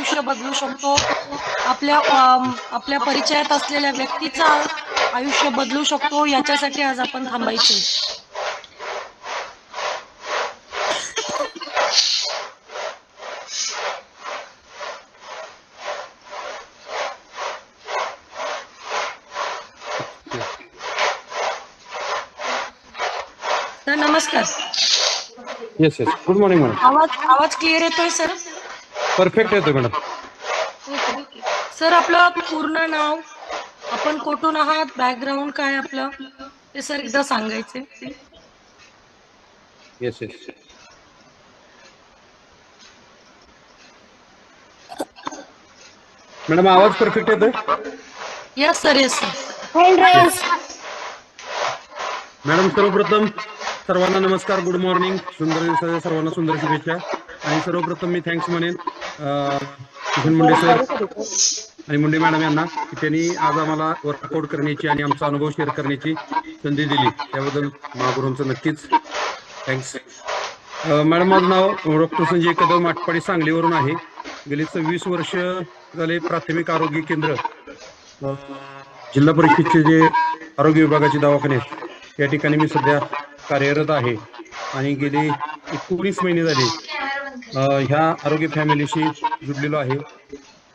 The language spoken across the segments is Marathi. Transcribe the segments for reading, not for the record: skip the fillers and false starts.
आयुष्य बदलू शकतो, आपल्या परिचयात असलेल्या व्यक्तीचं आयुष्य बदलू शकतो, याच्यासाठी आज आपण थांबायचे. सर नमस्कार. Yes yes, good morning madam. आवाज क्लिअर येतोय सर? परफेक्ट येतोय मॅडम. सर आपलं पूर्ण नाव, आपण कुठून आहात, बॅकग्राऊंड काय आपलं, ते सर एकदा सांगायचे. Yes yes. मॅडम आवाज परफेक्ट येतोय? Yes sir, yes sir. Madam सर्वप्रथम सर्वांना नमस्कार, गुड मॉर्निंग. सुंदर दिवसाच्या सर्वांना सुंदर शुभेच्छा. आणि सर्वप्रथम मी थँक्स म्हणेन किशन मुंडे सर आणि मुंडे मॅडम यांना की त्यांनी आज आम्हाला वर्कआउट करण्याची आणि आमचा अनुभव शेअर करण्याची संधी दिली, त्याबद्दल महागुरूंचं नक्कीच थँक्स. मॅडम माझं नाव डॉक्टर संजय कदम, आटपाडी सांगलीवरून आहे. गेली 26 वर्ष झाले प्राथमिक आरोग्य केंद्र, जिल्हा परिषदचे जे आरोग्य विभागाचे दवाखाने आहेत या ठिकाणी मी सध्या कार्यरत आहे. आणि गेली 19 महिने झाले ह्या आरोग्य फॅमिलीशी जुडलेलो आहे.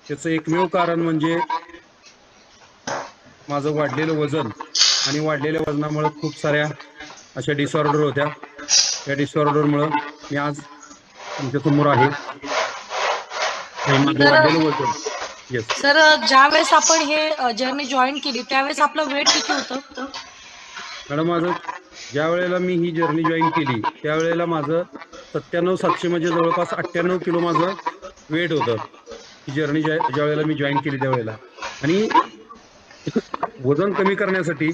त्याचं एकमेव कारण म्हणजे माझं वाढलेलं वजन, आणि वाढलेल्या वजनामुळे खूप साऱ्या अशा डिसऑर्डर होत्या. या डिसऑर्डरमुळे मी आज तुमच्या समोर आहे. माझं वाढलेलं वजन. येस सर, ज्यावेळेस आपण हे जर्नी जॉईन केली त्यावेळेस आपलं वेट किती होतं? मॅडम माझं ज्या वेळेला मी ही जर्नी जॉईन केली त्यावेळेला माझं 9700 म्हणजे जवळपास 98 किलो माझं वेट होतं. ही जर्नी ज्या वेळेला मी जॉईन केली त्यावेळेला. आणि वजन कमी करण्यासाठी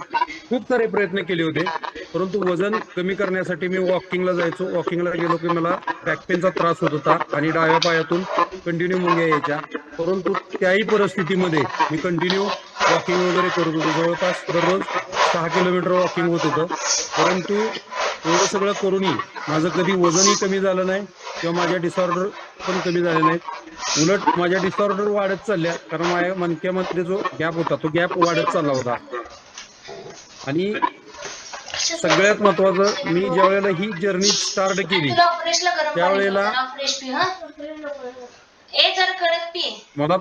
खूप सारे प्रयत्न केले होते, परंतु वजन कमी करण्यासाठी मी वॉकिंगला जायचो. वॉकिंगला गेलो की मला बॅक पेनचा त्रास होत होता आणि डाव्या पायातून कंटिन्यू मुंग्या यायच्या. परंतु त्याही परिस्थितीमध्ये मी कंटिन्यू वॉकिंग वगैरे करत होतो. जवळपास दररोज 6 किलोमीटर वॉकिंग होत होतं. परंतु एवढं सगळं करूनही माझं कधी वजनही कमी झालं नाही किंवा माझ्या डिसऑर्डर पण कमी झाले नाहीत. उलट माझ्या डिसऑर्डर वाढत चालल्या, कारण माझ्या मणक्यामध्ये जो गॅप होता तो गॅप वाढत चालला होता. आणि सगळ्यात महत्वाचं, मी ज्या वेळेला ही जर्नी स्टार्ट केली त्यावेळेला मला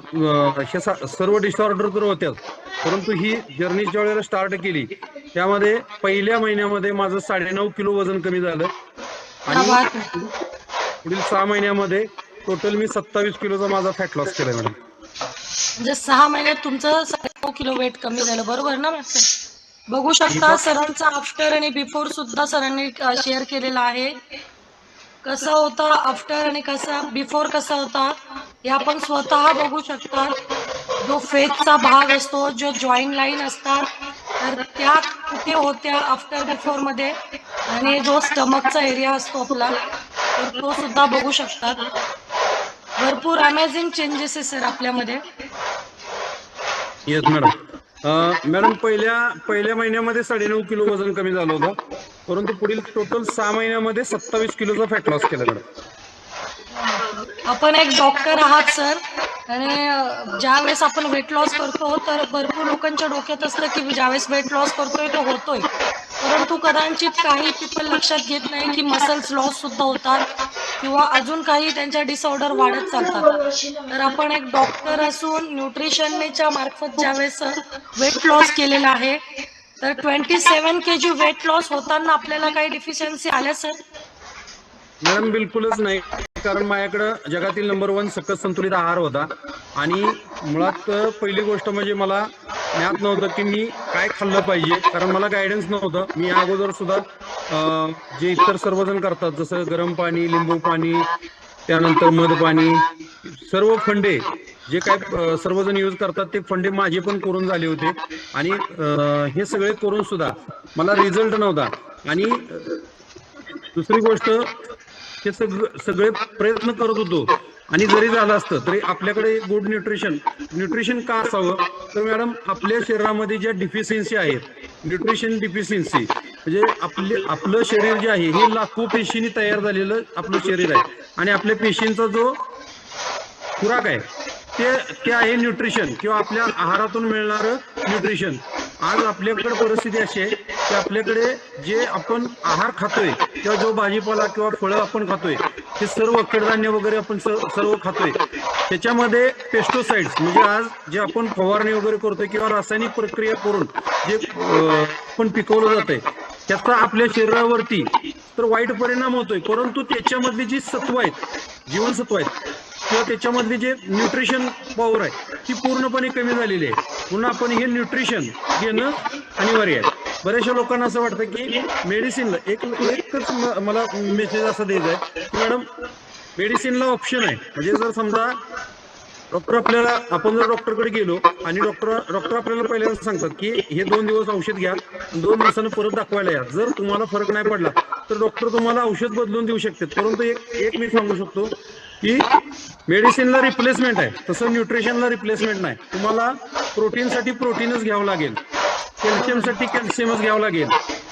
हे सर्व डिसऑर्डर तर होत्याच, परंतु ही जर्नी ज्या वेळेला स्टार्ट केली त्यामध्ये पहिल्या महिन्यामध्ये माझं 9.5 किलो वजन कमी झालं. आणि पुढील 6 महिन्यामध्ये टोटल मी 27 किलोचा माझा फॅट लॉस केला मॅडम. म्हणजे 6 महिन्यात तुमचं 9 किलो वेट कमी झालं, बरोबर ना मॅडम? बघू शकता सरांचा आफ्टर आणि बिफोर सुद्धा सरांनी शेअर केलेला आहे. कसा होता आफ्टर आणि कसा बिफोर कसा होता हे आपण स्वतः बघू शकता. जो फेसचा भाग असतो, जो जॉईंट लाईन असतात, तर त्या कुठे होत्या आफ्टर बिफोर मध्ये, आणि जो स्टमकचा एरिया असतो आपला, तर तो सुद्धा बघू शकतात. भरपूर अमेझिंग चेंजेस आहे सर आपल्यामध्ये. Yes madam. मॅडम पहिल्या महिन्यामध्ये 9.5 किलो वजन कमी झालं होतं, परंतु पुढील टोटल 6 महिन्यामध्ये 27 किलोचा फॅट लॉस केला मॅडम. आपण एक डॉक्टर आहात सर, आणि ज्यावेळेस आपण वेट लॉस करतो तर भरपूर लोकांच्या डोक्यात असतं की ज्यावेळेस वेट लॉस करतोय तो होतोय, परंतु कदाचित काही पीपल लक्षात घेत नाही की मसल्स लॉस सुद्धा होतात किंवा अजून काही त्यांच्या डिसऑर्डर वाढत चालतात. तर आपण एक डॉक्टर असून न्यूट्रिशनच्या मार्फत ज्यावेळेस वेट लॉस केलेला आहे, तर 27 kg वेट लॉस होताना आपल्याला काही डिफिशियन्सी आल्या सर? मॅडम बिलकुलच नाही, कारण माझ्याकडे जगातील नंबर 1 सकस संतुलित आहार होता. आणि मुळात पहिली गोष्ट म्हणजे मला ज्ञात नव्हतं की मी काय खाल्लं पाहिजे, कारण मला गायडन्स नव्हतं. मी या अगोदर सुद्धा जे इतर सर्वजण करतात, जसं गरम पाणी, लिंबू पाणी, त्यानंतर मध पाणी, सर्व फंडे जे काय सर्वजण यूज करतात ते फंडे माझे पण करून झाले होते. आणि हे सगळे करून सुद्धा मला रिझल्ट नव्हता. आणि दुसरी गोष्ट, हे सगळे प्रयत्न करत होतो, आणि जरी झालं असतं तरी आपल्याकडे गुड न्यूट्रिशन का असावं, तर मॅडम आपल्या शरीरामध्ये ज्या डिफिशियन्सी आहेत, न्यूट्रिशन डिफिशियन्सी म्हणजे आपलं शरीर जे आहे हे लाखो पेशींनी तयार झालेलं आपलं शरीर आहे. आणि आपल्या पेशींचा जो खुराक आहे ते आहे न्यूट्रिशन किंवा आपल्या आहारातून मिळणारं न्यूट्रिशन. आज आपल्याकडे परिस्थिती अशी आहे की आपल्याकडे जे आपण आहार खातोय किंवा जो भाजीपाला किंवा फळं आपण खातोय हे सर्व कडधान्य वगैरे आपण सर्व खातोय, त्याच्यामध्ये पेस्टिसाइड्स म्हणजे आज जे आपण फवारणी वगैरे करतोय किंवा रासायनिक प्रक्रिया करून जे आपण पिकवलं जातंय त्याचा आपल्या शरीरावरती तर वाईट परिणाम होतोय. परंतु त्याच्यामधली जी सत्व आहेत, जीवनसत्व आहेत किंवा त्याच्यामधली जे न्यूट्रिशन पॉवर आहे ती पूर्णपणे कमी झालेली आहे. पुन्हा आपण हे न्यूट्रिशन घेणं अनिवार्य आहे. बऱ्याचशा लोकांना असं वाटतं की मेडिसिनला एकच मला मेसेज असा द्यायचा आहे की मॅडम मेडिसिनला ऑप्शन आहे. म्हणजे जर समजा आपण जर डॉक्टरकडे गेलो आणि डॉक्टर आपल्याला पहिल्यांदा सांगतात की हे 2 दिवस औषध घ्या, 2 दिवसानं परत दाखवायला या. जर तुम्हाला फरक नाही पडला तर डॉक्टर तुम्हाला औषध बदलून देऊ शकतात. परंतु एक मी सांगू शकतो की मेडिसिनला रिप्लेसमेंट आहे, तसं न्यूट्रिशनला रिप्लेसमेंट नाही. तुम्हाला प्रोटीनसाठी प्रोटीनच घ्यावं लागेल, कॅल्शियमसाठी कॅल्शियमच घ्यावं लागेल,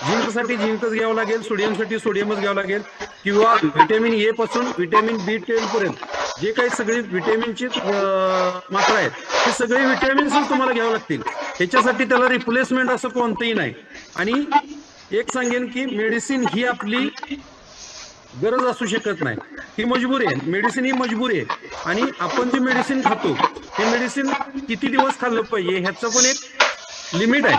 झिंकसाठी झिंकच घ्यावं लागेल, सोडियमसाठी सोडियमच घ्यावं लागेल किंवा व्हिटॅमिन ए पासून व्हिटॅमिन B12 पर्यंत जे काही सगळी व्हिटॅमिनची मात्रा आहेत ते सगळे व्हिटॅमिन्सच तुम्हाला घ्यावं लागतील. ह्याच्यासाठी त्याला रिप्लेसमेंट असं कोणतंही नाही. आणि एक सांगेन की मेडिसिन ही आपली गरज असू शकत नाही, ही मजबुरी आहे. मेडिसिन ही मजबुरी आहे. आणि आपण जे मेडिसिन खातो हे मेडिसिन किती दिवस खाल्लं पाहिजे ह्याचं पण एक लिमिट आहे.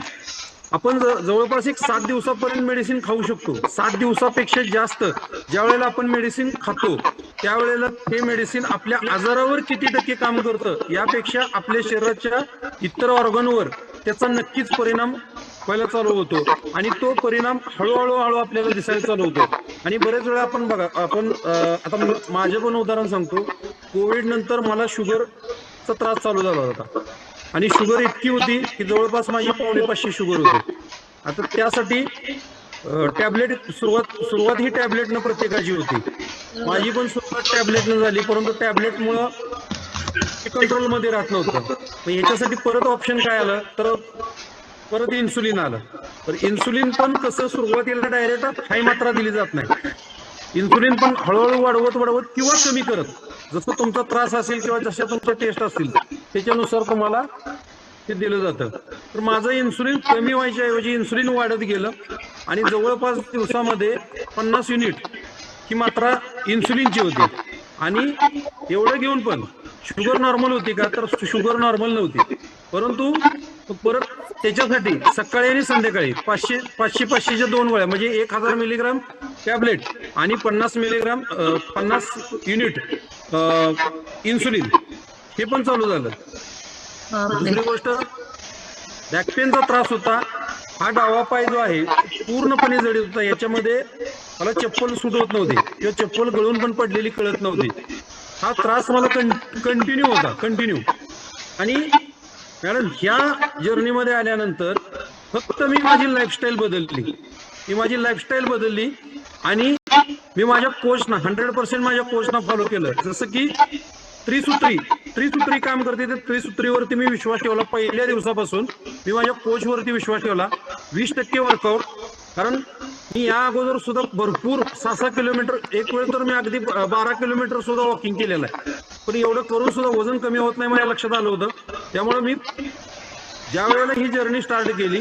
आपण जवळपास एक 7 दिवसापर्यंत मेडिसिन खाऊ शकतो. 7 दिवसापेक्षा जास्त ज्या वेळेला आपण मेडिसिन खातो त्यावेळेला हे मेडिसिन आपल्या आजारावर किती टक्के काम करतं यापेक्षा आपल्या शरीराच्या इतर ऑर्गनवर त्याचा नक्कीच परिणाम व्हायला चालू होतो. आणि तो परिणाम हळूहळू आपल्याला दिसायला चालू होतो. आणि बरेच वेळा आपण बघा, आपण आता माझे पण उदाहरण सांगतो. कोविड नंतर मला शुगरचा त्रास चालू झाला होता आणि शुगर इतकी होती की जवळपास माझी 450 शुगर होती. आता त्यासाठी टॅबलेट सुरुवात ही टॅबलेटनं प्रत्येकाची होती. माझी पण सुरुवात टॅबलेटनं झाली, परंतु टॅबलेटमुळं कंट्रोलमध्ये राहत नव्हतं. मग याच्यासाठी परत ऑप्शन काय आलं तर परत इन्सुलिन आलं. तर इन्सुलिन पण कसं सुरुवातीला डायरेक्ट हाय मात्रा दिली जात नाही. इन्सुलिन पण हळूहळू वाढवत किंवा कमी करत, जसं तुमचा त्रास असेल किंवा जशा तुमच्या टेस्ट असतील त्याच्यानुसार तुम्हाला ते दिलं जातं. तर माझं इन्सुलिन कमी व्हायच्या ऐवजी इन्सुलिन वाढत गेलं आणि जवळपास दिवसामध्ये 50 युनिट ही मात्रा इन्सुलिनची होती. आणि एवढं घेऊन पण शुगर नॉर्मल होती का तर शुगर नॉर्मल नव्हती. परंतु परत त्याच्यासाठी सकाळी आणि संध्याकाळी 500च्या 2 वेळा म्हणजे 1000 मिलीग्राम टॅबलेट आणि 50 मिलीग्राम 50 युनिट इन्सुलिन हे पण चालू झालं. दुसरी गोष्ट, बॅकपेनचा त्रास होता. हा डावा पाय जो आहे पूर्णपणे जडीत होता. याच्यामध्ये मला चप्पल सूट होत नव्हती किंवा चप्पल गळून पण पडलेली कळत नव्हती. हा त्रास मला कंटिन्यू होता, कंटिन्यू. आणि मॅडम ह्या जर्नीमध्ये आल्यानंतर फक्त मी माझी लाईफस्टाईल बदलली आणि मी माझ्या कोचना 100% माझ्या कोचना फॉलो केलं. जसं की त्रिसूत्री काम करते, त्या त्रिसूत्रीवरती मी विश्वास ठेवला. पहिल्या दिवसापासून मी माझ्या कोचवरती विश्वास ठेवला. 20% वर्कआउट. कारण मी या अगोदर सुद्धा भरपूर 6-6 किलोमीटर, एक वेळ तर मी अगदी 12 किलोमीटर सुद्धा वॉकिंग केलेलं आहे. पण एवढं करून सुद्धा वजन कमी होत नाही माझ्या लक्षात आलं होतं. त्यामुळे मी ज्या वेळेला ही जर्नी स्टार्ट केली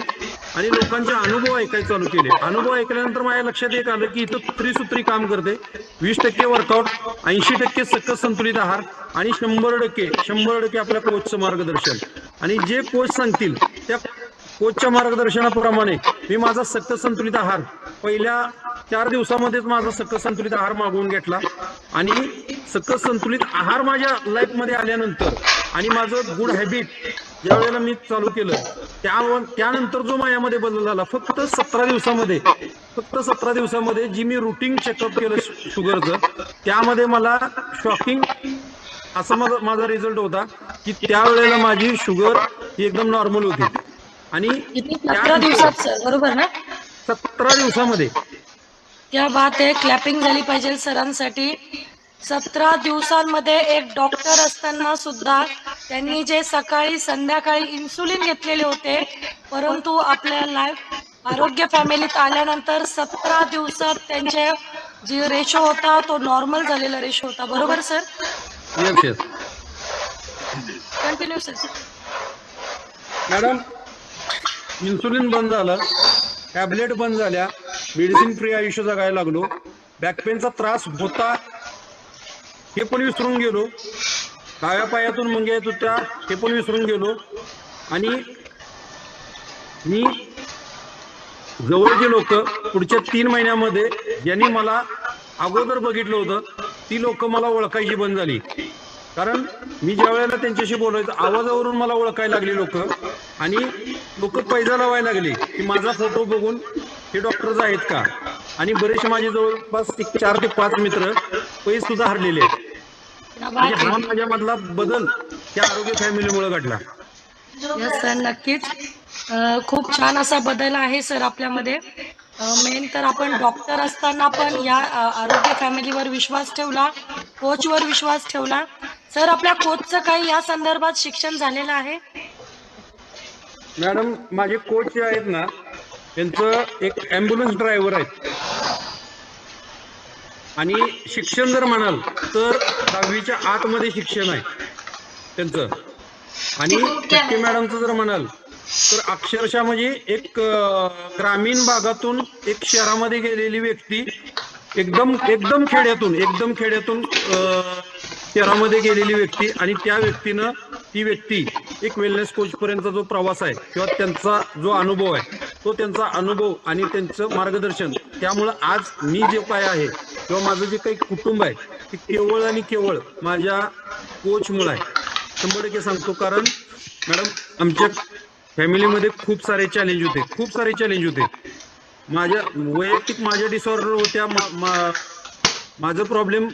आणि लोकांचे अनुभव ऐकायला चालू केले, अनुभव ऐकल्यानंतर माझ्या लक्षात एक आलं की इथं त्रिसूत्री काम करते. 20% वर्कआउट, 80% सकस संतुलित आहार आणि 100% आपल्या कोचचं मार्गदर्शन. आणि जे कोच सांगतील त्या कोचच्या मार्गदर्शनाप्रमाणे मी माझा सकस संतुलित आहार पहिल्या 4 दिवसामध्येच माझा सकस संतुलित आहार मागवून घेतला. आणि सकस संतुलित आहार माझ्या लाईफमध्ये आल्यानंतर आणि माझं गुड हॅबिट ज्या वेळेला मी चालू केलं त्यानंतर जो माझ्यामध्ये बदल झाला फक्त 17 दिवसामध्ये जी मी रुटीन चेकअप केलं शुगरचं, त्यामध्ये मला शॉकिंग असा माझा रिझल्ट होता की त्यावेळेला माझी शुगर एकदम नॉर्मल होती. आणि 17 दिवसात सर, बरोबर ना? 17 दिवसामध्ये. क्या बात आहे, क्लॅपिंग झाली पाहिजे सरांसाठी. 17 दिवसांमध्ये एक डॉक्टर असताना सुद्धा त्यांनी जे सकाळी संध्याकाळी इन्सुलिन घेतलेले होते, परंतु आपल्या लाईफ आरोग्य फॅमिलीत आल्यानंतर 17 दिवसात त्यांचे जे रेशो होता तो नॉर्मल झालेला रेशो होता. बरोबर sir? Yes. Continue sir. Madam, insulin बंद झालं, टॅबलेट बंद झाल्या, मेडिसिन फ्री आयुष्य जगायला लागलो. बॅकपेनचा त्रास होता हे पण विसरून गेलो. डाव्या पायातून मुंग्या येत होत्या हे पण विसरून गेलो. आणि मी जवळची लोक पुढच्या 3 महिन्यामध्ये ज्यांनी मला अगोदर बघितलं होतं ती लोक मला ओळखायची बंद झाली. कारण मी ज्या वेळेला त्यांच्याशी बोलायचो आवाजावरून मला ओळखायला लागली लोक. आणि लोक पैजा लावायला लागले की माझा फोटो बघून हे डॉक्टर्स आहेत का. आणि बरेचसे माझे जवळपास 4 ते 5 मित्र पैसे सुद्धा हरलेले आहेत. म्हणजे हा माझ्यामधला बदल त्या आरोग्य फॅमिलीमुळे घडला. यस सर, नक्कीच. खूप छान असा बदल आहे सर आपल्यामध्ये. मेन तर आपण डॉक्टर असताना पण या आरोग्य फॅमिलीवर विश्वास ठेवला, कोचवर विश्वास ठेवला. सर, आपल्या कोचचं काही या संदर्भात शिक्षण झालेलं आहे? मॅडम, माझे कोच जे आहेत ना त्यांचं एक ॲम्ब्युलन्स ड्रायव्हर आहेत. आणि शिक्षण जर म्हणाल तर 10वीच्या आतमध्ये शिक्षण आहे त्यांचं. आणि टक्के मॅडमचं जर म्हणाल तर अक्षरशः म्हणजे एक ग्रामीण भागातून एक शहरामध्ये गेलेली व्यक्ती एकदम खेड्यातून शहरामध्ये गेलेली व्यक्ती आणि त्या व्यक्तीनं ती व्यक्ती एक वेलनेस कोच पर्यंतचा जो प्रवास आहे किंवा त्यांचा जो अनुभव आहे तो त्यांचा अनुभव आणि त्यांचं मार्गदर्शन त्यामुळं आज मी जे काय आहे किंवा माझं जे काही कुटुंब आहे ते केवळ आणि केवळ माझ्या कोचमुळे आहे. 100% सांगतो. कारण मॅडम आमच्या फॅमिलीमध्ये खूप सारे चॅलेंज होते. माझ्या वैयक्तिक माझ्या डिसऑर्डर होत्या, माझं प्रॉब्लेम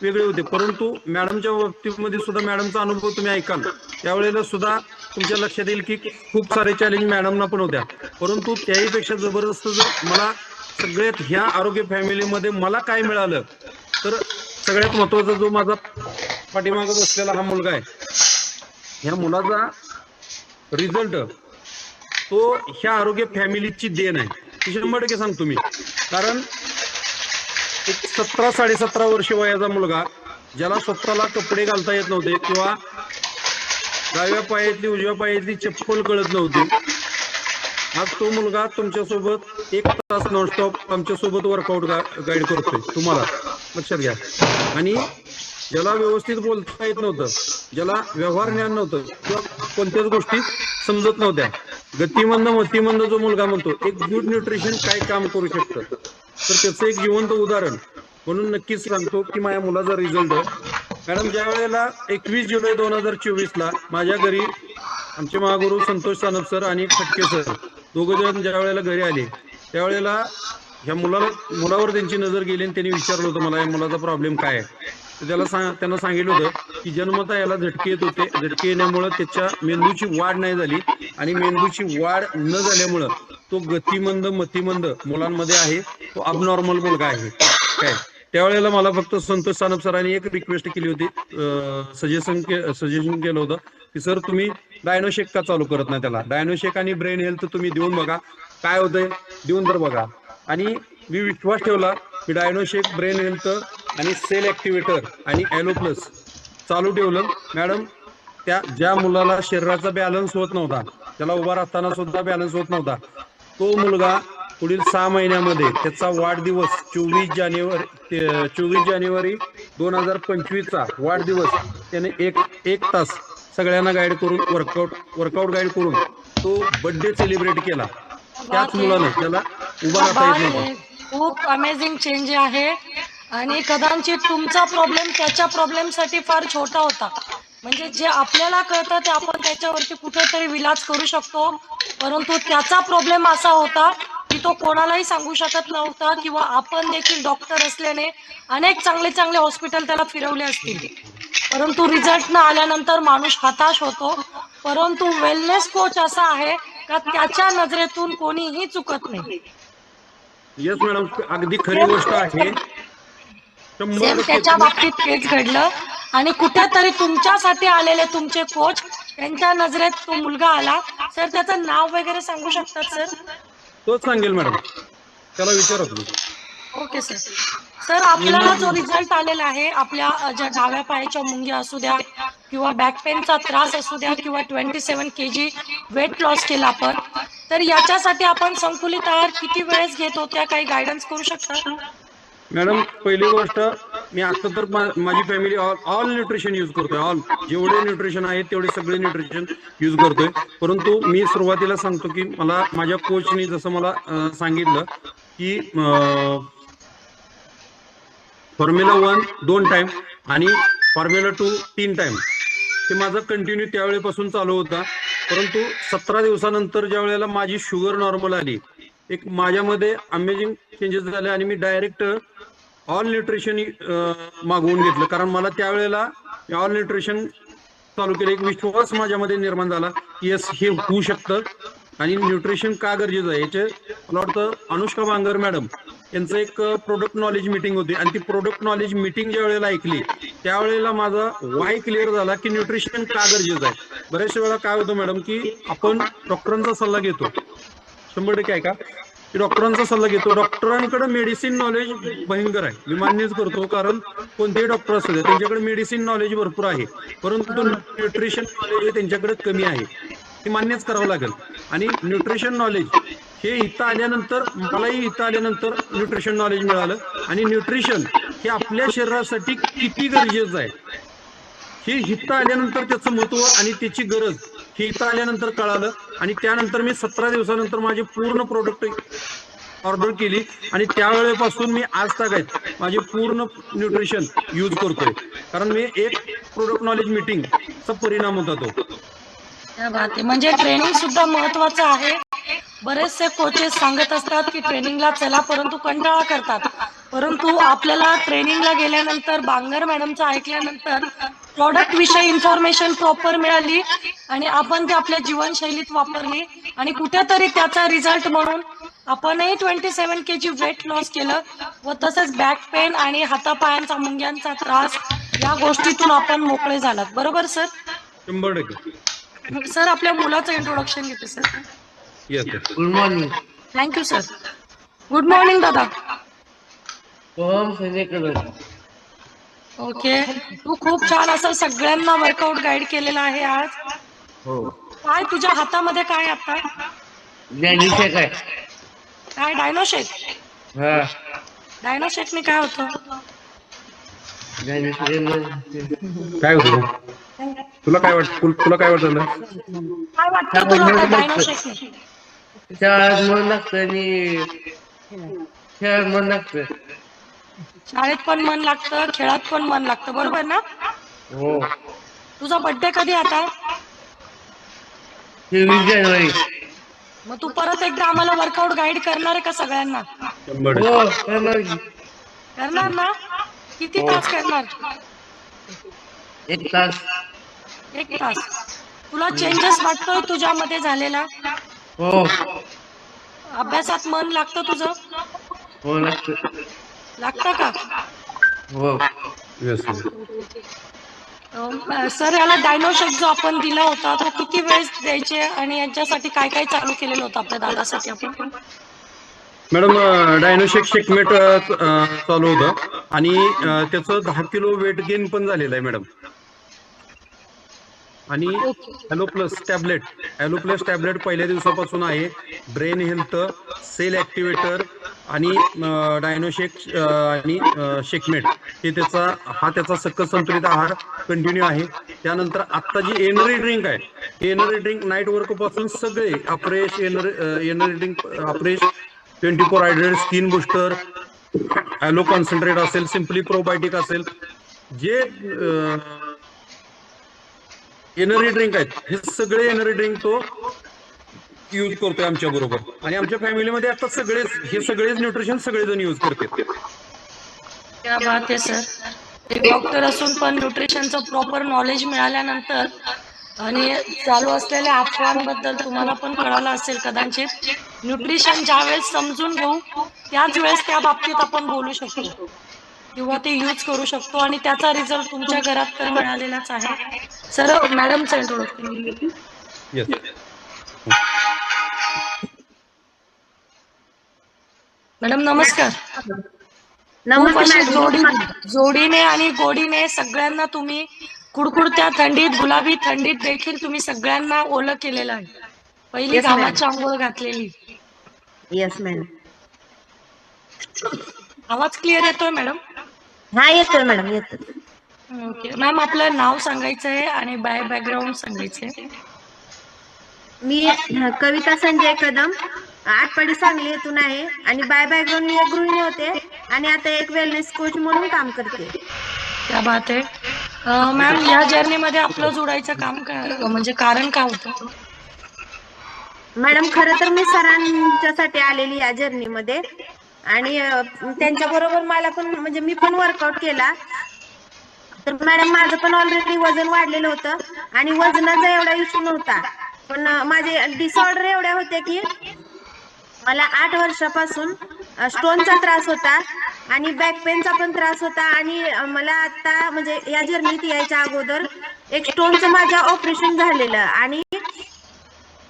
वेगळे होते. परंतु मॅडमच्या बाबतीमध्ये सुद्धा मॅडमचा अनुभव तुम्ही ऐकाल त्यावेळेला सुद्धा तुमच्या लक्षात येईल की खूप सारे चॅलेंज मॅडमना पण होत्या. परंतु त्याहीपेक्षा जबरदस्त जर मला सगळ्यात ह्या आरोग्य फॅमिलीमध्ये मला काय मिळालं तर सगळ्यात महत्वाचा जो माझा पाठीमागे बसलेला हा मुलगा आहे, ह्या मुलाचा रिझल्ट तो ह्या आरोग्य फॅमिलीची देण आहे. 100% सांगतो मी. कारण एक 17-17.5 वर्ष वयाचा मुलगा ज्याला स्वतःला कपडे घालता येत नव्हते किंवा डाव्या पायातली उजव्या पायातली चप्पल कळत नव्हती, आज तो मुलगा तुमच्यासोबत 1 तास नॉनस्टॉप आमच्यासोबत वर्कआउट गाईड करतोय. तुम्हाला लक्षात घ्या. आणि ज्याला व्यवस्थित बोलता येत नव्हतं, ज्याला व्यवहार ज्ञान नव्हतं किंवा कोणत्याच गोष्टी समजत नव्हत्या, गतिमंद मतिमंद जो मुलगा म्हणतो एक गुड न्यूट्रिशन काय काम करू शकतं तर त्याचं एक जिवंत उदाहरण म्हणून नक्कीच सांगतो की माझ्या मुलाचा रिझल्ट. मॅडम, ज्या वेळेला 21 जुलै 2024 माझ्या घरी आमचे महागुरु संतोष सानप सर आणि खटके सर दोघं जण ज्या वेळेला घरी आले त्यावेळेला ह्या मुलावर त्यांची नजर गेली आणि त्यांनी विचारलं होतं मला या मुलाचा प्रॉब्लेम काय आहे. तर त्यांना सांगितलं होतं की जन्मता याला झटके येत होते. झटके येण्यामुळे त्याच्या मेंदूची वाढ नाही झाली आणि मेंदूची वाढ न झाल्यामुळं तो गतिमंद मतिमंद मुलांमध्ये आहे, तो अबनॉर्मल मुलगा आहे काय. त्यावेळेला मला फक्त संतोष सानप सरांनी एक रिक्वेस्ट केली होती, सजेशन केलं होतं की सर तुम्ही डायनोशेक का चालू करत नाही त्याला. डायनोशेक आणि ब्रेन हेल्थ तुम्ही देऊन बघा काय होतंय, देऊन तर बघा. आणि मी विश्वास ठेवला की डायनोशेक, ब्रेन हेल्थ आणि सेल ऍक्टिव्हेटर आणि ॲलो प्लस चालू ठेवलं. मॅडम, त्या ज्या मुलाला शरीराचा बॅलन्स होत नव्हता, त्याला उभा राहताना सुद्धा बॅलन्स होत नव्हता, तो मुलगा पुढील 6 महिन्यामध्ये त्याचा वाढदिवस 24 जानेवारी 2025चा वाढदिवस त्याने एक तास सगळ्यांना गाईड करून वर्कआउट गाईड करून तो बर्थडे सेलिब्रेट केला. त्याच मुलाने त्याला उभा राहता येत नव्हता. खूप अमेझिंग चेंज आहे. आणि कदाचित तुमचा प्रॉब्लेम त्याच्या प्रॉब्लेमसाठी फार छोटा होता. म्हणजे जे आपल्याला कळतं ते आपण त्याच्यावरती कुठेतरी विलाज करू शकतो, परंतु त्याचा प्रॉब्लेम असा होता की तो कोणालाही सांगू शकत नव्हता. किंवा आपण देखील डॉक्टर असल्याने अनेक चांगले हॉस्पिटल त्याला फिरवले असतील, परंतु रिझल्ट न आल्यानंतर माणूस हताश होतो. परंतु वेलनेस कोच असा आहे का त्याच्या नजरेतून कोणीही चुकत नाही. येस मॅडम, अगदी खरी गोष्ट आहे. सेम त्याच्या बाबतीत तेच घडलं. आणि कुठेतरी तुमच्यासाठी आलेले तुमचे कोच त्यांच्या नजरेत तो मुलगा आला. सर, त्याचं नाव वगैरे सांगू शकतात सर? तोच सांगेल मॅडम, त्याला विचारा तुम्ही. Okay sir. सर आपल्याला जो रिझल्ट आलेला आहे आपल्या ज्या डाव्या पायाच्या मुंग्या असू द्या किंवा बॅक पेनचा त्रास असू द्या किंवा 27 kg वेट लॉस केला आपण, तर याच्यासाठी आपण संतुलित आहार किती वेळेस घेत होत्या, काही गायडन्स करू शकता? मॅडम पहिली गोष्ट, मी आता तर माझी फॅमिली ऑल न्यूट्रिशन यूज करतोय. ऑल जेवढे न्यूट्रिशन आहेत तेवढे सगळे न्यूट्रिशन यूज करतोय. परंतु मी सुरुवातीला सांगतो की मला माझ्या कोचनी जसं मला सांगितलं की फॉर्म्युला 1 2 टाइम आणि फॉर्म्युला 2 3 टाइम ते माझं कंटिन्यू त्यावेळेपासून चालू होता. परंतु 17 दिवसानंतर ज्या वेळेला माझी शुगर नॉर्मल आली, एक माझ्यामध्ये अमेझिंग चेंजेस झाले आणि मी डायरेक्ट ऑल न्यूट्रिशन मागवून घेतलं. कारण मला त्यावेळेला ऑल न्यूट्रिशन चालू केलं, एक विश्वास माझ्यामध्ये निर्माण झाला की यस हे होऊ शकतं आणि न्यूट्रिशन का गरजेचं आहे. याचे मला वाटतं अनुष्का बांगर मॅडम यांचं एक प्रोडक्ट नॉलेज मीटिंग होती आणि ती प्रोडक्ट नॉलेज मीटिंग ज्या वेळेला ऐकली त्यावेळेला माझा वाय क्लिअर झाला की न्यूट्रिशन का गरजेचं आहे. बऱ्याचशा वेळा काय होतं मॅडम की आपण डॉक्टरांचा सल्ला घेतो, 100% आहे का की डॉक्टरांचा सल्ला घेतो. डॉक्टरांकडे मेडिसिन नॉलेज भयंकर आहे, मी मान्यच करतो. कारण कोणतेही डॉक्टर असू दे त्यांच्याकडे मेडिसिन नॉलेज भरपूर आहे, परंतु न्यूट्रिशन नॉलेज त्यांच्याकडे कमी आहे, हे मान्यच करावं लागेल. आणि न्यूट्रिशन नॉलेज हे इथं आल्यानंतर, मलाही इथं आल्यानंतर न्यूट्रिशन नॉलेज मिळालं. आणि न्यूट्रिशन हे आपल्या शरीरासाठी किती गरजेचं आहे हे इथं आल्यानंतर त्याचं महत्व आणि त्याची गरज हे इथं आल्यानंतर कळालं. आणि त्यानंतर मी 17 दिवसानंतर माझे पूर्ण प्रोडक्ट ऑर्डर केली आणि त्यावेळेपासून मी आज तागायत माझे पूर्ण न्यूट्रिशन यूज करतोय. कारण मी एक प्रोडक्ट नॉलेज मीटिंगचा परिणाम होता तो. क्या बात आहे. म्हणजे ट्रेनिंग सुद्धा महत्वाचं आहे. बरेचसे कोचेस सांगत असतात की ट्रेनिंगला चला, परंतु कंटाळा करतात. परंतु आपल्याला ट्रेनिंगला गेल्यानंतर बांगर मॅडमचं ऐकल्यानंतर प्रॉडक्ट विषयी इन्फॉर्मेशन प्रॉपर मिळाली आणि आपण ते आपल्या जीवनशैलीत वापरली आणि कुठेतरी त्याचा रिझल्ट म्हणून आपणही 27 kg वेट लॉस केलं व तसंच बॅक पेन आणि हातापायांचा मुंग्यांचा त्रास या गोष्टीतून आपण मोकळे झालात. बरोबर सर? 100%. सर आपल्या मुलाचं इंट्रोडक्शन घेते sir. Yes. Good morning. Thank you sir. Good morning दादा. सोहम संजय कदम. ओके, तू खूप छान असं सगळ्यांना वर्कआउट गाईड केलेला आहे आज. हो. काय तुझ्या हातामध्ये काय आता? ज्ञानीशेक आहे. काय डायनोशेक? हा. डायनोशेकने काय होतं? ज्ञानीशेक काय होतं तुला काय वाटतं? तुला काय वाटतं? काय वाटतं तुला आता डायनोशेकने? शाळेत मन लागतं आणि खेळात मन लागतं. शाळेत पण मन लागतं, खेळात पण मन लागतं, बरोबर ना? हो. तुझा बर्थडे कधी आता? 23 जानेवारी. मग तू परत एकदा आम्हाला वर्कआउट गाईड करणार आहे का सगळ्यांना? 100%. हो करणार की. करणार ना? किती हो. तास करणार? 1 तास. 1 तास. तुला चेंजेस वाटतोय तुझ्यामध्ये झालेला? हो. अभ्यासात मन लागतं तुझं? हो लागतं. लागतं का? हो. येस. सर याला डायनोशेक जो आपण दिला होता तो किती वेळेस द्यायचे आणि याच्यासाठी काय काय चालू केलेलं होतं आपल्या दादासाठी आपण? मॅडम डायनोशेक शेकमेट चालू होतं आणि त्याचं 10 किलो वेट गेन पण झालेलं आहे मॅडम. आणि ॲलो प्लस टॅबलेट पहिल्या दिवसापासून आहे. ब्रेन हेल्थ, सेल ॲक्टिवेटर आणि डायनोशेक आणि शेकमेट हे त्याचा सकस संतुलित आहार कंटिन्यू आहे. त्यानंतर आत्ता जी एनर्जी ड्रिंक आहे, एनर्जी ड्रिंक नाईट वर्कपासून सगळे afresh energy drink afresh 24 hydrate, skin booster, aloe concentrate असेल, सिम्पली प्रोबायोटिक असेल, जे एनर्जी ड्रिंक आहेत हे सगळे एनर्जी ड्रिंक तो यूज करतोय आमच्या बरोबर. आणि आमच्या फॅमिलीमध्ये आता हे सगळेच न्यूट्रिशन सगळेजण यूज करतात. क्या बात आहे सर. एक डॉक्टर असून पण न्यूट्रिशनचं प्रॉपर नॉलेज मिळाल्यानंतर आणि चालू असलेल्या अफवांबद्दल तुम्हाला पण कळालं असेल कदाचित. न्यूट्रिशन ज्या वेळेस समजून घेऊ त्याच वेळेस त्या बाबतीत आपण बोलू शकतो किंवा ते यूज करू शकतो आणि त्याचा रिझल्ट तुमच्या घरात तर मिळालेलाच आहे. सर मॅडमचं इंट्रोडक्शन. येस. मॅडम नमस्कार. खूप असे नमस्ते जोडीने आणि गोडीने सगळ्यांना तुम्ही कुडकुडत्या थंडीत, गुलाबी थंडीत देखील तुम्ही सगळ्यांना ओलं केलेलं आहे. पहिली Yes, ma'am. घामाची आंघोळ घातलेली. Yes madam. आवाज क्लिअर येतोय मॅडम? हा येतोय मॅडम येतोय. ओके मॅम, आपलं नाव सांगायचं आहे आणि बॅकग्राऊंड सांगायचंय. मी कविता संजय कदम, आटपाडी सांगली येथून आहे आणि बाय बॅकग्राऊंड मी एक गृहिणी होते आणि आता एक वेलनेस कोच म्हणून काम करते. क्या बात आहे. मॅम, या जर्नीमध्ये आपलं जोडायचं काम काय, म्हणजे कारण काय होतं? मॅडम खरं तर मी सरांच्यासाठी आलेली या जर्नीमध्ये आणि त्यांच्या बरोबर मला पण म्हणजे मी पण वर्कआउट केला. तर मॅडम माझं पण ऑलरेडी वजन वाढलेलं होतं आणि वजनाचा एवढा इश्यू नव्हता, पण माझे डिसऑर्डर एवढ्या होते की मला 8 वर्षापासून स्टोनचा त्रास होता आणि बॅक पेनचा पण त्रास होता आणि मला आता म्हणजे या जर्नीत यायच्या अगोदर एक स्टोनचं माझ्या ऑपरेशन झालेलं आणि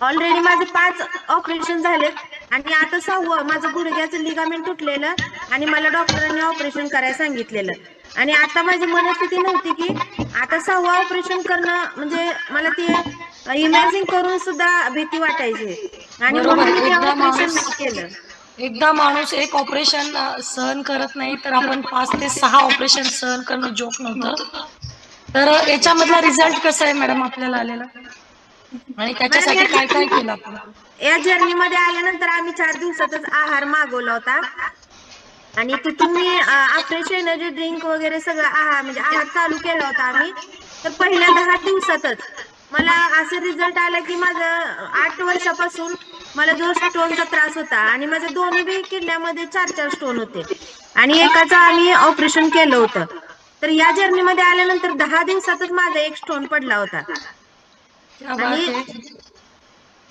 ऑलरेडी माझे 5 ऑपरेशन झालेत आणि आता 6वं माझं गुडघ्याचं लिगामेंट तुटलेलं आणि मला डॉक्टरांनी ऑपरेशन करायला सांगितलेलं आणि आता माझी मनस्थिती नव्हती की आता 6वं ऑपरेशन करणं म्हणजे मला ते इमॅजिन करून सुद्धा भीती वाटायची आणि बरोबर. म्हणून मी ते ऑपरेशन नाही केलं. एकदा माणूस एक ऑपरेशन सहन करत नाही तर आपण 5 ते 6 ऑपरेशन सहन करणं जोक नव्हतं. तर याच्यामधला रिझल्ट कसा आहे मॅडम आपल्याला आलेला आणि त्याच्यासाठी काय काय केलं आपण? या जर्नी मध्ये आल्यानंतर आम्ही 4 दिवसातच आहार मागवला होता आणि तिथून मी फ्रेश एनर्जी ड्रिंक वगैरे सगळं आहार म्हणजे आहार चालू केला होता आम्ही. तर पहिल्या 10 दिवसातच मला असं रिझल्ट आला की माझं 8 वर्षापासून मला जो स्टोनचा त्रास होता आणि माझ्या दोन्ही किडन्यामध्ये 4 स्टोन होते आणि एकाचं आम्ही ऑपरेशन केलं होतं. तर या जर्नी मध्ये आल्यानंतर 10 दिवसातच माझा एक स्टोन पडला होता आणि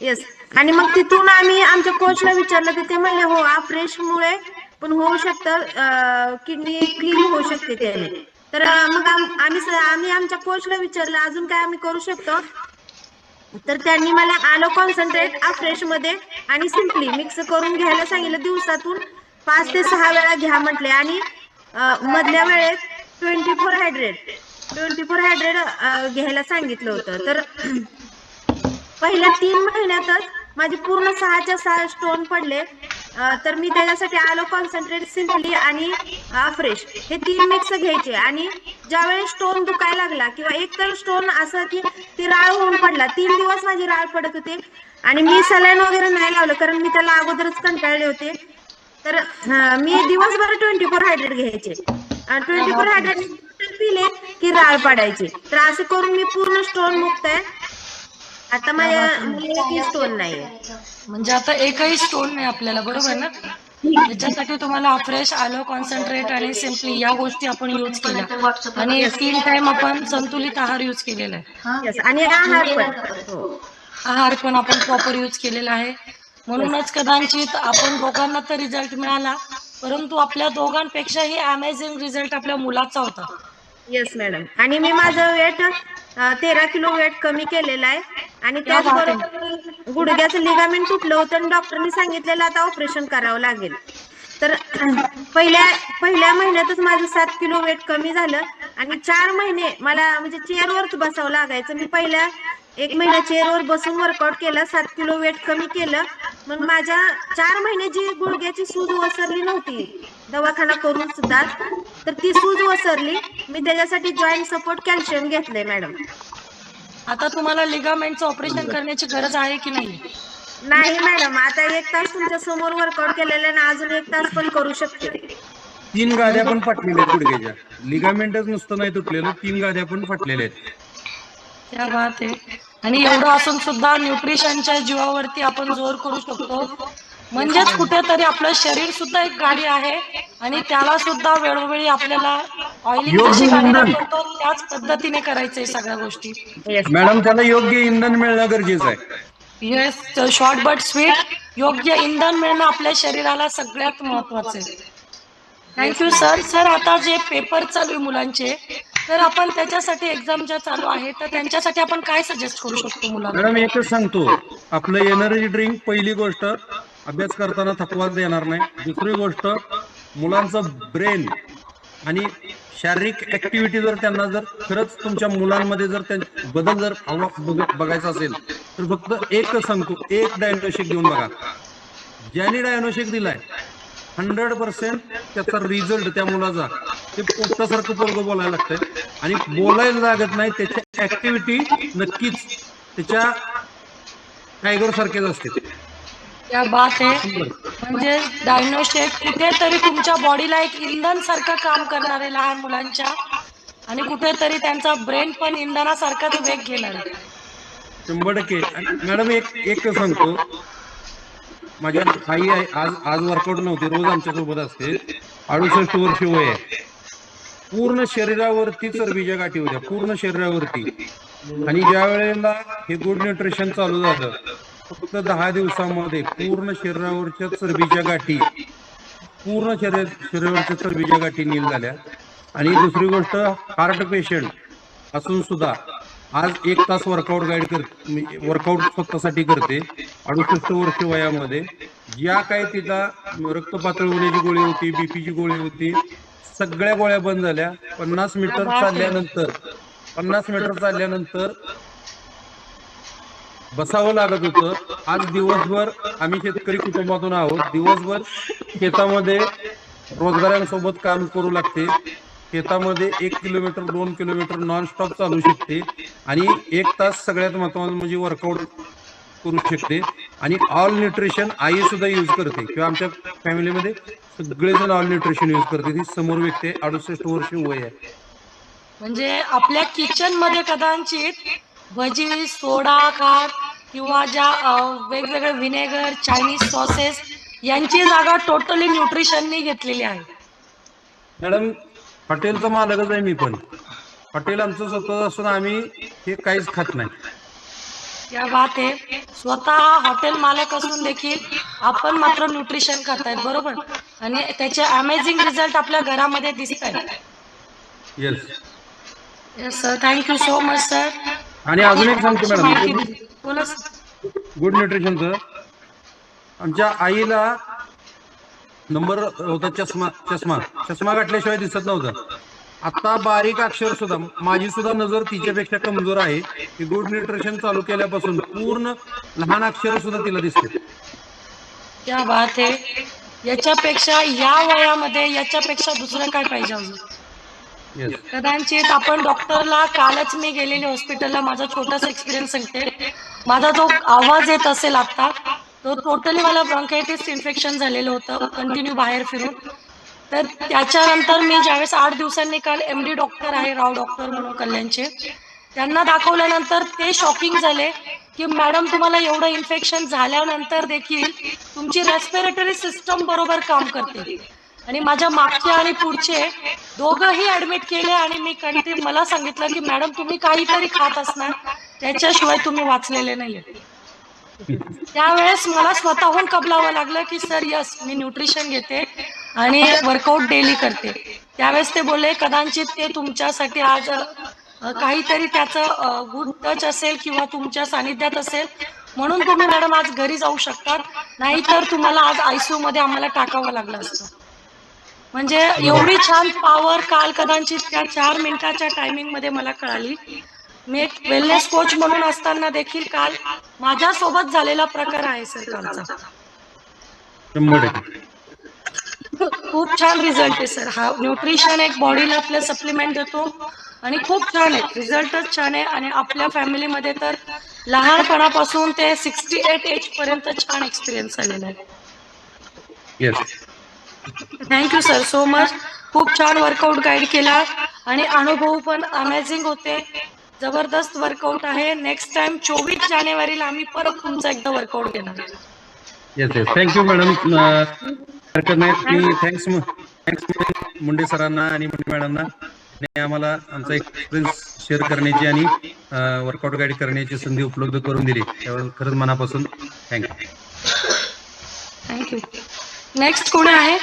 येस आणि मग तिथून आम्ही आमच्या कोचला विचारलं तर ते म्हणले हो फ्रेश मुळे पण होऊ शकतं, किडनी क्लीन होऊ शकते त्याने. तर मग आम्ही आमच्या कोचला विचारलं अजून काय आम्ही करू शकतो, तर त्यांनी मला आलो कॉन्सन्ट्रेट फ्रेश मध्ये आणि सिम्पली मिक्स करून घ्यायला सांगितलं. दिवसातून 5 ते 6 वेळा घ्या म्हटले आणि मधल्या वेळेत 24 हायड्रेट घ्यायला सांगितलं होतं. तर पहिल्या 3 महिन्यातच माझे पूर्ण 6च्या 6 स्टोन पडले. तर मी त्याच्यासाठी आलो कॉन्सन्ट्रेट, सिम्पली आणि फ्रेश हे 3 मिक्स घ्यायचे आणि ज्यावेळेस स्टोन दुखायला लागला किंवा एक तर स्टोन असं की ती राळ होऊन पडला, 3 दिवस माझी राळ पडत होते आणि मी सलाईन वगैरे नाही लावलं कारण मी त्याला अगोदरच कंटाळले होते. तर मी दिवसभर 24 हायड्रेट घ्यायचे आणि 24 हायड्रेट पिले की राळ पडायची. तर असं करून मी पूर्ण स्टोन मुक्त आहे. आता माझ्या एकही स्टोन नाहीये. म्हणजे आता एकही स्टोन नाही आपल्याला, बरोबर ना? त्याच्यासाठी तुम्हाला फ्रेश आलो कॉन्सन्ट्रेट आणि सिम्पली या गोष्टी आपण यूज केल्या आणि 3 टाइम आपण संतुलित आहार यूज केलेला आहे आणि आहार पण आहार पण आपण प्रॉपर यूज केलेला आहे. म्हणूनच कदाचित आपण दोघांना तर रिझल्ट मिळाला, परंतु आपल्या दोघांपेक्षाही अमेझिंग रिझल्ट आपल्या मुलाचा होता. Yes madam. आणि मी माझं वेट 13 किलो वेट कमी केलेलं आहे आणि त्याचबरोबर गुडघ्याचं लिगामेंट तुटलं होतं आणि डॉक्टरनी सांगितलेलं आता ऑपरेशन करावं लागेल. तर पहिल्या महिन्यातच माझं 7 किलो वेट कमी झालं आणि 4 महिने मला म्हणजे चेअरवरच बसावं लागायचं. मी पहिल्या 1 महिना चेअरवर बसून वर्कआउट केलं, 7 किलो वेट कमी केलं. मग माझ्या 4 महिने जी गुडघ्याची सूज वसरली नव्हती दवाखाना करून सुद्धा, तर ती सूज वसरली. मी त्याच्यासाठी जॉईंट सपोर्ट कॅल्शियम घेतलंय मॅडम. आता तुम्हाला लिगामेंटचं ऑपरेशन करण्याची गरज आहे की नाही? नाही मॅडम, आता 1 तास तुमच्या समोर वर्कआउट केलेलं ना, अजून 1 तास पण करू शकते. 3 गाद्या पण फाटलेल्या आहेत गुडघ्याच्या. लिगामेंटच नुसतं नाही तुटलेलं, 3 गाद्या पण फाटलेल्या आहेत. क्या बात आहे. आणि एवढं असून सुद्धा न्यूट्रिशनच्या जीवावरती आपण जोर करू शकतो. म्हणजेच कुठेतरी आपलं शरीर सुद्धा एक गाडी आहे आणि त्याला सुद्धा वेळोवेळी आपल्याला ऑइलिंग जशी गाडीला करतो त्याच पद्धतीने करायचंय सगळ्या गोष्टी. मॅडम, त्याला योग्य इंधन मिळणं गरजेचं आहे. Yes, short but sweet. योग्य इंधन मिळणं आपल्या शरीराला सगळ्यात महत्वाचं आहे. Thank you sir. सर, आता जे पेपर चालू आहे मुलांचे, तर आपण त्याच्यासाठी एक्झाम ज्या चालू आहे तर त्यांच्यासाठी आपण काय सजेस्ट करू शकतो मुलांना? मॅडम, एकच सांगतो, आपलं एनर्जी ड्रिंक पहिली गोष्ट अभ्यास करताना थकवा देणार नाही. दुसरी गोष्ट मुलांचं ब्रेन आणि शारीरिक ऍक्टिव्हिटी जर त्यांना जर खरंच तुमच्या मुलांमध्ये जर बदल जर बघायचा असेल तर फक्त एकच सांगतो, एक डायग्नोस्टिक देऊन बघा. ज्यांनी डायग्नोस्टिक दिलाय 100% त्याचा रिझल्ट त्या मुलाचा ते पोटासारखं पोरगं बोलायला लागतंय आणि बोलायला लागत नाही. त्याच्या ऍक्टिव्हिटी नक्कीच त्याच्या टायगर सारखेच असते. क्या बात आहे. म्हणजे डायनोशेक कुठेतरी तुमच्या बॉडीला एक इंधन सारखं काम करणारे लहान मुलांच्या, आणि कुठेतरी त्यांचा ब्रेन पण इंधनासारखाच वेग घेणार आहे. 100%. मॅडम एक सांगतो, माझ्या आई आहे, आज वर्कआउट नव्हते, रोज आमच्या सोबत असते. 68 वर्ष वय आहे. पूर्ण शरीरावरती चरबीच्या गाठी होत्या, पूर्ण शरीरावरती. आणि ज्या वेळेला हे गुड न्यूट्रिशन चालू झालं, फक्त 10 दिवसामध्ये पूर्ण शरीरावरच्या चरबीच्या गाठी शरीरावरच्या चरबीच्या गाठी नील झाल्या. आणि दुसरी गोष्ट, हार्ट पेशंट असून सुद्धा आज 1 तास वर्कआउट स्वतःसाठी करते. 68 वर्ष वयामध्ये. ज्या काही तिचा रक्त पातळ होण्याची गोळी होती, बीपीची गोळी होती, सगळ्या गोळ्या बंद झाल्या. 50 मीटर चालल्यानंतर बसावं लागत होतं. आज दिवसभर, आम्ही शेतकरी कुटुंबातून आहोत, दिवसभर शेतामध्ये रोजगारांसोबत काम करू लागते. शेतामध्ये 1 किलोमीटर 2 किलोमीटर नॉनस्टॉप चालू शकते आणि 1 तास सगळ्यात महत्वाचं म्हणजे वर्कआउट करू शकते. आणि ऑल न्यूट्रिशन आई सुद्धा यूज करते, किंवा आमच्या फॅमिलीमध्ये सगळेजण ऑल न्यूट्रिशन यूज करते. ती समोर व्यक्ती 68 वर्ष वय आहे. म्हणजे आपल्या किचन मध्ये कदाचित भजी, सोडा, खार किंवा ज्या वेगवेगळे विनेगर, चायनीज सॉसेस यांची जागा टोटली न्यूट्रिशननी घेतलेली आहे. मॅडम, हॉटेलचा मालकच आहे मी पण. हॉटेल आमचं स्वतः असून आम्ही हे काहीच खात नाही. क्या बात आहे. स्वतः हॉटेल मालक असून देखील आपण मात्र न्यूट्रिशन करतायत, बरोबर. आणि त्याचे अमेझिंग रिझल्ट आपल्या घरामध्ये दिसत आहेत. Yes sir, thank you so much sir. आणि अजून एक सांगतो मॅडम, बोला. गुड न्यूट्रिशनचं. आमच्या आईला नंबर होता चष्मा घातल्याशिवाय दिसत नव्हतं. आता बारीक अक्षर सुद्धा, माझी सुद्धा नजर तिच्यापेक्षा कमजोर आहे. की गुड न्यूट्रिशन चालू केल्यापासून पूर्ण लहान अक्षर सुद्धा तिला दिसते. क्या बात आहे. याच्यापेक्षा या वयामध्ये याच्यापेक्षा दुसरं काय पाहिजे अजून. कदाचित आपण डॉक्टरला, कालच मी गेलेले हॉस्पिटलला, माझा छोटासा एक्सपिरियन्स सांगते. माझा जो आवाज येत असेल आता, तो टोटली मला ब्रॉन्कायटिस इन्फेक्शन झालेलं होतं कंटिन्यू बाहेर फिरून. तर त्याच्यानंतर मी ज्यावेळेस 8 दिवसांनी काल MD डॉक्टर आहे, राव डॉक्टर म्हणून कल्याणचे, त्यांना दाखवल्यानंतर ते शॉकिंग झाले की मॅडम तुम्हाला एवढं इन्फेक्शन झाल्यानंतर देखील तुमची रेस्पिरेटरी सिस्टम बरोबर काम करते. आणि माझ्या मागचे आणि पुढचे दोघंही ऍडमिट केले आणि मी मला सांगितलं की मॅडम तुम्ही काहीतरी खात असणार, त्याच्याशिवाय तुम्ही वाचलेले नाहीये. त्यावेळेस मला स्वतःहून कबलावं लागलं की सर यस, मी न्यूट्रिशन घेते आणि वर्कआउट डेली करते. त्यावेळेस ते बोलले कदाचित ते तुमच्यासाठी आज काहीतरी त्याचं गुड टच असेल किंवा तुमच्या सानिध्यात असेल, म्हणून तुम्ही मॅडम आज घरी जाऊ शकतात, नाहीतर तुम्हाला आज ICU मध्ये आम्हाला टाकावं लागलं असतं. म्हणजे एवढी छान पॉवर काल कदाचित त्या 4 मिनिटाच्या टायमिंग मध्ये मला कळाली. मी एक वेलनेस कोच म्हणून असताना देखील काल माझ्यासोबत झालेला प्रकार आहे सर कालचा. खूप छान रिझल्ट आहे सर. हा न्यूट्रिशन एक बॉडीला आपल्या सप्लिमेंट देतो आणि खूप छान आहे, रिझल्टच छान आहे. आणि आपल्या फॅमिलीमध्ये तर लहानपणापासून ते 68 एज पर्यंत छान एक्सपिरियन्स आलेला आहे. Thank you sir so much. खूप छान वर्कआउट गाईड केला आणि अनुभव पण अमेझिंग होते. जबरदस्त वर्कआउट आहे. नेक्स्ट टाइम 24 जानेवारीला आम्ही परत तुमचा एकदा वर्कआउट घेणार. Thank you madam. थँक्स मुंडे सरांना आणि मुंडे मॅडमना आम्हाला आमचा एक्सपिरियन्स शेअर करण्याची आणि वर्कआउट गाईड करण्याची संधी उपलब्ध करून दिली, त्यावर खरंच मनापासून थँक्यू. थँक्यू. नेक्स्ट कोण आहे?